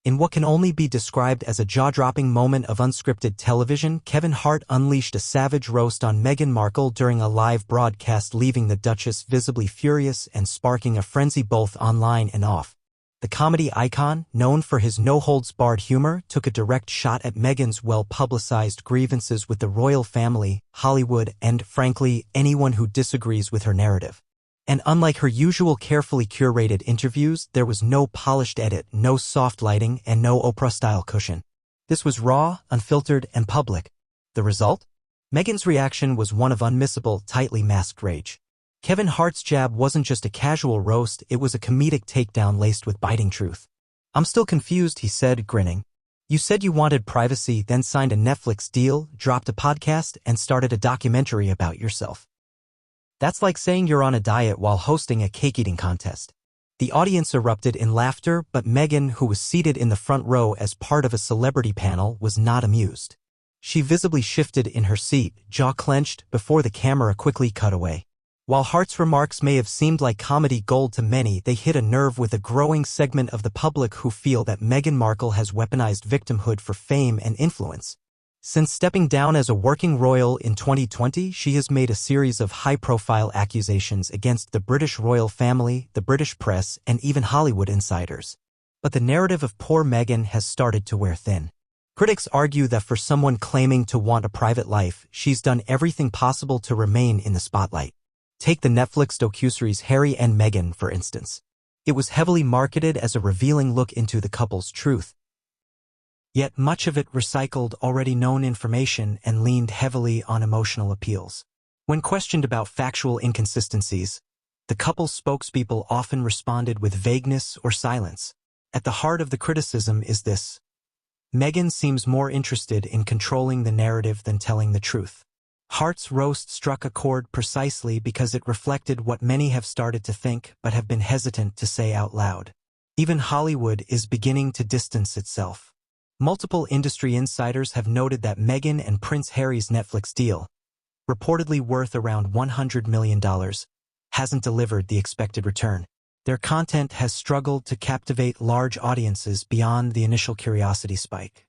In what can only be described as a jaw-dropping moment of unscripted television, Kevin Hart unleashed a savage roast on Meghan Markle during a live broadcast, leaving the Duchess visibly furious and sparking a frenzy both online and off. The comedy icon, known for his no-holds-barred humor, took a direct shot at Meghan's well-publicized grievances with the royal family, Hollywood, and, frankly, anyone who disagrees with her narrative. And unlike her usual carefully curated interviews, there was no polished edit, no soft lighting, and no Oprah-style cushion. This was raw, unfiltered, and public. The result? Meghan's reaction was one of unmissable, tightly masked rage. Kevin Hart's jab wasn't just a casual roast, it was a comedic takedown laced with biting truth. "I'm still confused," he said, grinning. "You said you wanted privacy, then signed a Netflix deal, dropped a podcast, and started a documentary about yourself. That's like saying you're on a diet while hosting a cake-eating contest." The audience erupted in laughter, but Meghan, who was seated in the front row as part of a celebrity panel, was not amused. She visibly shifted in her seat, jaw clenched, before the camera quickly cut away. While Hart's remarks may have seemed like comedy gold to many, they hit a nerve with a growing segment of the public who feel that Meghan Markle has weaponized victimhood for fame and influence. Since stepping down as a working royal in 2020, she has made a series of high-profile accusations against the British royal family, the British press, and even Hollywood insiders. But the narrative of poor Meghan has started to wear thin. Critics argue that for someone claiming to want a private life, she's done everything possible to remain in the spotlight. Take the Netflix docuseries Harry and Meghan, for instance. It was heavily marketed as a revealing look into the couple's truth. Yet much of it recycled already known information and leaned heavily on emotional appeals. When questioned about factual inconsistencies, the couple's spokespeople often responded with vagueness or silence. At the heart of the criticism is this: Meghan seems more interested in controlling the narrative than telling the truth. Hart's roast struck a chord precisely because it reflected what many have started to think but have been hesitant to say out loud. Even Hollywood is beginning to distance itself. Multiple industry insiders have noted that Meghan and Prince Harry's Netflix deal, reportedly worth around $100 million, hasn't delivered the expected return. Their content has struggled to captivate large audiences beyond the initial curiosity spike.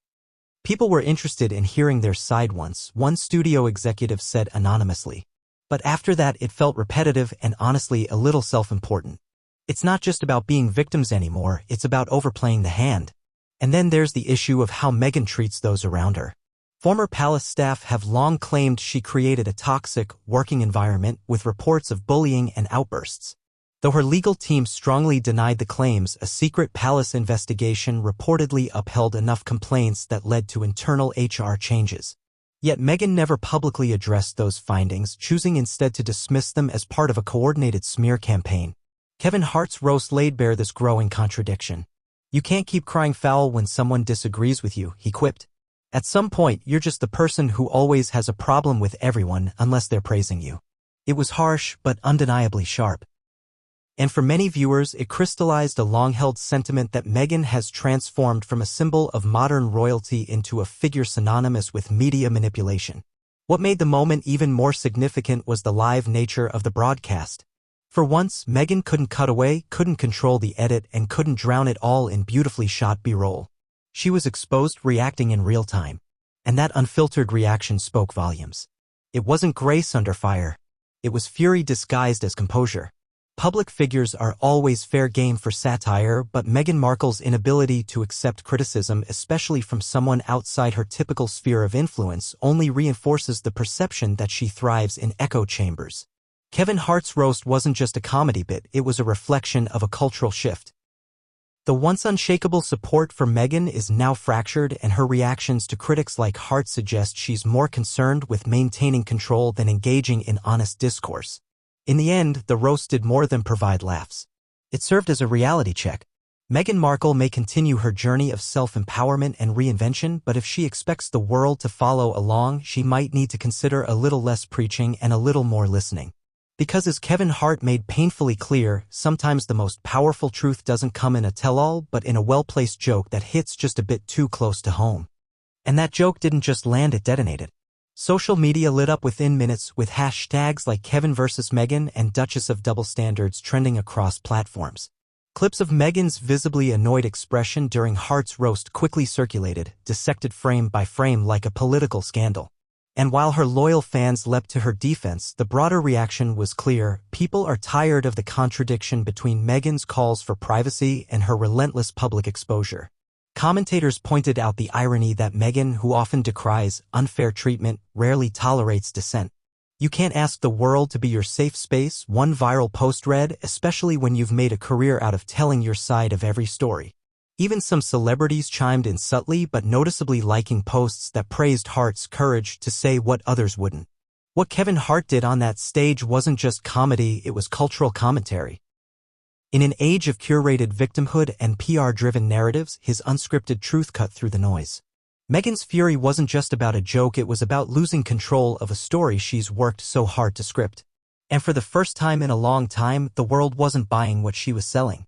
People were interested in hearing their side once, one studio executive said anonymously. But after that, it felt repetitive and honestly a little self-important. It's not just about being victims anymore, it's about overplaying the hand. And then there's the issue of how Meghan treats those around her. Former palace staff have long claimed she created a toxic, working environment with reports of bullying and outbursts. Though her legal team strongly denied the claims, a secret palace investigation reportedly upheld enough complaints that led to internal HR changes. Yet Meghan never publicly addressed those findings, choosing instead to dismiss them as part of a coordinated smear campaign. Kevin Hart's roast laid bare this growing contradiction. "You can't keep crying foul when someone disagrees with you," he quipped. "At some point, you're just the person who always has a problem with everyone unless they're praising you." It was harsh, but undeniably sharp. And for many viewers, it crystallized a long-held sentiment that Meghan has transformed from a symbol of modern royalty into a figure synonymous with media manipulation. What made the moment even more significant was the live nature of the broadcast. For once, Meghan couldn't cut away, couldn't control the edit, and couldn't drown it all in beautifully shot B-roll. She was exposed, reacting in real time. And that unfiltered reaction spoke volumes. It wasn't grace under fire. It was fury disguised as composure. Public figures are always fair game for satire, but Meghan Markle's inability to accept criticism, especially from someone outside her typical sphere of influence, only reinforces the perception that she thrives in echo chambers. Kevin Hart's roast wasn't just a comedy bit, it was a reflection of a cultural shift. The once unshakable support for Meghan is now fractured, and her reactions to critics like Hart suggest she's more concerned with maintaining control than engaging in honest discourse. In the end, the roast did more than provide laughs. It served as a reality check. Meghan Markle may continue her journey of self-empowerment and reinvention, but if she expects the world to follow along, she might need to consider a little less preaching and a little more listening. Because as Kevin Hart made painfully clear, sometimes the most powerful truth doesn't come in a tell-all, but in a well-placed joke that hits just a bit too close to home. And that joke didn't just land, it detonated. Social media lit up within minutes, with hashtags like Kevin vs. Meghan and Duchess of double standards trending across platforms. Clips of Meghan's visibly annoyed expression during Hart's roast quickly circulated, dissected frame by frame like a political scandal. And while her loyal fans leapt to her defense, the broader reaction was clear. People are tired of the contradiction between Meghan's calls for privacy and her relentless public exposure. Commentators pointed out the irony that Meghan, who often decries unfair treatment, rarely tolerates dissent. You can't ask the world to be your safe space, one viral post read, especially when you've made a career out of telling your side of every story. Even some celebrities chimed in subtly but noticeably, liking posts that praised Hart's courage to say what others wouldn't. What Kevin Hart did on that stage wasn't just comedy, it was cultural commentary. In an age of curated victimhood and PR-driven narratives, his unscripted truth cut through the noise. Meghan's fury wasn't just about a joke, it was about losing control of a story she's worked so hard to script. And for the first time in a long time, the world wasn't buying what she was selling.